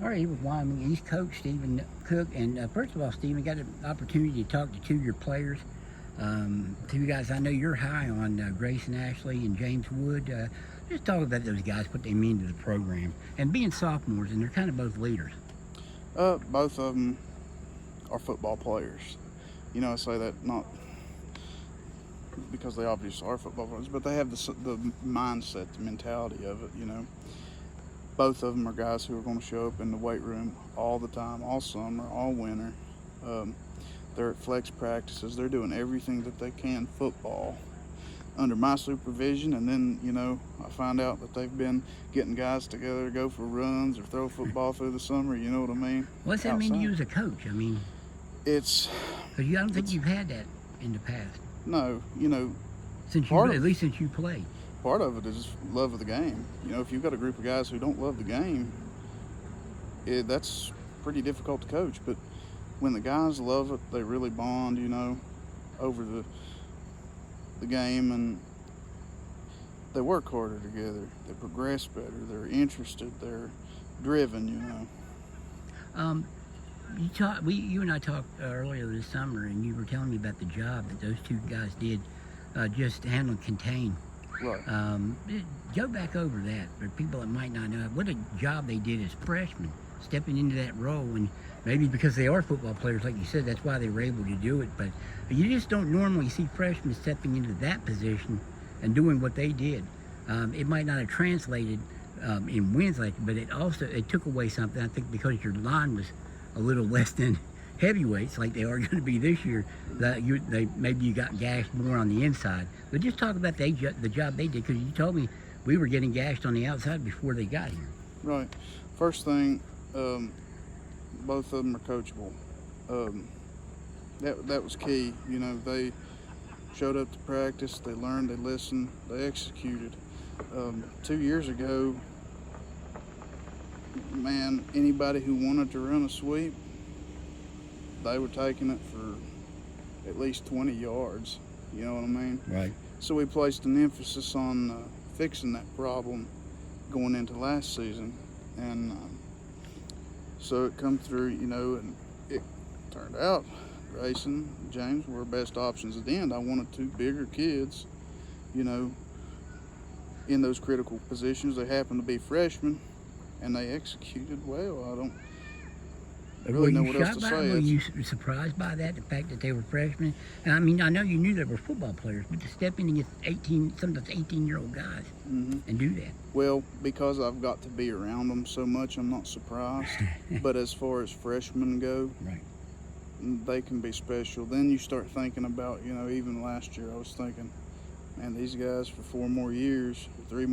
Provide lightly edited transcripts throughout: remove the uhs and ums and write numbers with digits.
All right, here with Wyoming East coach Stephen Cook. And first of all, Stephen, got an opportunity to talk to two of your players. Two guys I know you're high on, Grayson Ashley and James Wood. Just talk about those guys, what they mean to the program, and being sophomores, and they're kind of both leaders. Both of them are football players. I say that not because they obviously are football players, but they have the mindset, the mentality of it. Both of them are guys who are going to show up in the weight room all the time, all summer, all winter. They're at flex practices. They're doing everything that they can football under my supervision, and then I find out that they've been getting guys together to go for runs or throw football through the summer. You know what I mean? What's that mean to you as a coach? I mean, it's because I don't think you've had that in the past. No, At least since you played. Part of it is love of the game. If you've got a group of guys who don't love the game, that's pretty difficult to coach. But when the guys love it, they really bond, over the game, and they work harder together. They progress better. They're interested. They're driven. You and I talked earlier this summer, and you were telling me about the job that those two guys did, just handling contain. Right. Go back over that for people that might not know what a job they did as freshmen, stepping into that role, and maybe because they are football players, like you said, that's why they were able to do it. But you just don't normally see freshmen stepping into that position and doing what they did. It might not have translated in wins, but it took away something. I think because your line was a little less than heavyweights like they are going to be this year, maybe you got gashed more on the inside. But just talk about the job they did, because you told me we were getting gashed on the outside before they got here. Right. First thing, both of them are coachable. That was key. They showed up to practice, they learned, they listened, they executed. 2 years ago, man, anybody who wanted to run a sweep, they were taking it for at least 20 yards. You know what I mean? Right. So we placed an emphasis on fixing that problem going into last season. And so it come through, and it turned out Grayson and James were best options at the end. I wanted two bigger kids, in those critical positions. They happened to be freshmen, and they executed well. I don't really know what else to say. Were you surprised by that, the fact that they were freshmen? And I mean, I know you knew they were football players, but to step in and get some of those 18-year-old guys and do that. Well, because I've got to be around them so much, I'm not surprised. But as far as freshmen go, right, they can be special. Then you start thinking about, even last year I was thinking, man, these guys for 3 more years, they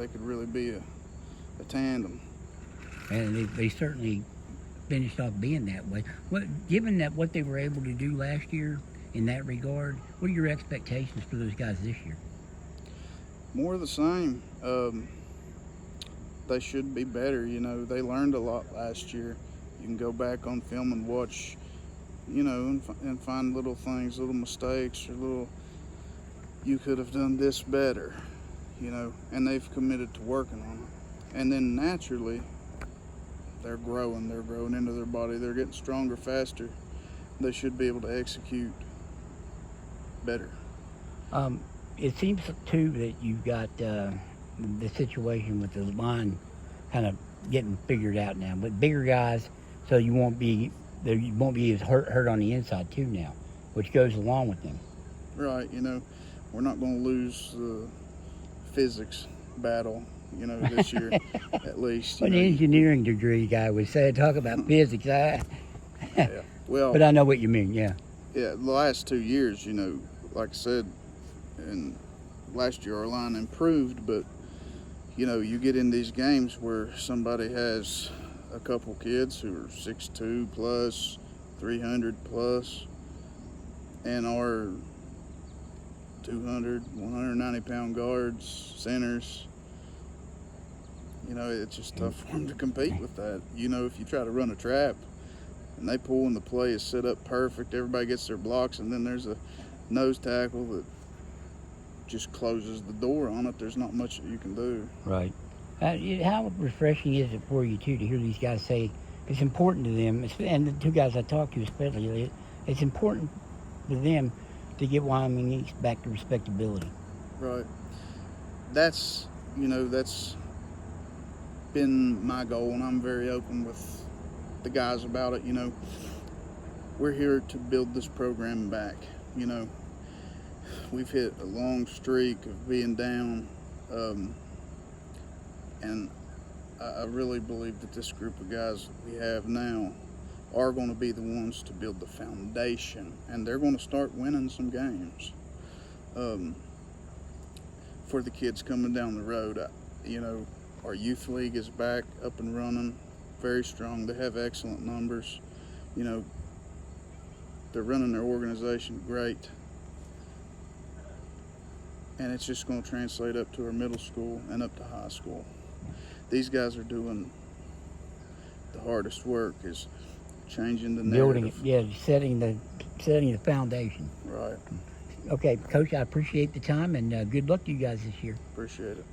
could really be a tandem. And they certainly finished off being that way. Given that what they were able to do last year in that regard, what are your expectations for those guys this year? More of the same. They should be better. They learned a lot last year. You can go back on film and watch, and find little things, little mistakes, or you could have done this better, and they've committed to working on it. And then naturally, they're growing into their body. They're getting stronger, faster. They should be able to execute better. It seems too that you've got the situation with the line kind of getting figured out now. But bigger guys, so you won't be as hurt on the inside too now, which goes along with them. Right. We're not going to lose the physics battle. This year, at least. An engineering degree guy would say, talk about physics. Yeah. Well, but I know what you mean. Yeah. Yeah. The last 2 years, like I said, and last year our line improved, but you get in these games where somebody has a couple kids who are 6'2" plus, 300 plus, and our 200, 190-pound guards, centers. It's just tough for them to compete with that. If you try to run a trap and they pull and the play is set up perfect, everybody gets their blocks, and then there's a nose tackle that just closes the door on it, there's not much that you can do. Right. How refreshing is it for you too to hear these guys say it's important to them, and the two guys I talked to especially, it's important for them to get Wyoming East back to respectability. Right. That's that's been my goal, and I'm very open with the guys about it. We're here to build this program back. We've hit a long streak of being down, and I really believe that this group of guys that we have now are going to be the ones to build the foundation, and they're going to start winning some games for the kids coming down the road. Our youth league is back up and running, very strong. They have excellent numbers. They're running their organization great, and it's just going to translate up to our middle school and up to high school. These guys are doing the hardest work, is changing the Building narrative. it, yeah, setting the foundation. Right. Okay, Coach, I appreciate the time, and good luck to you guys this year. Appreciate it.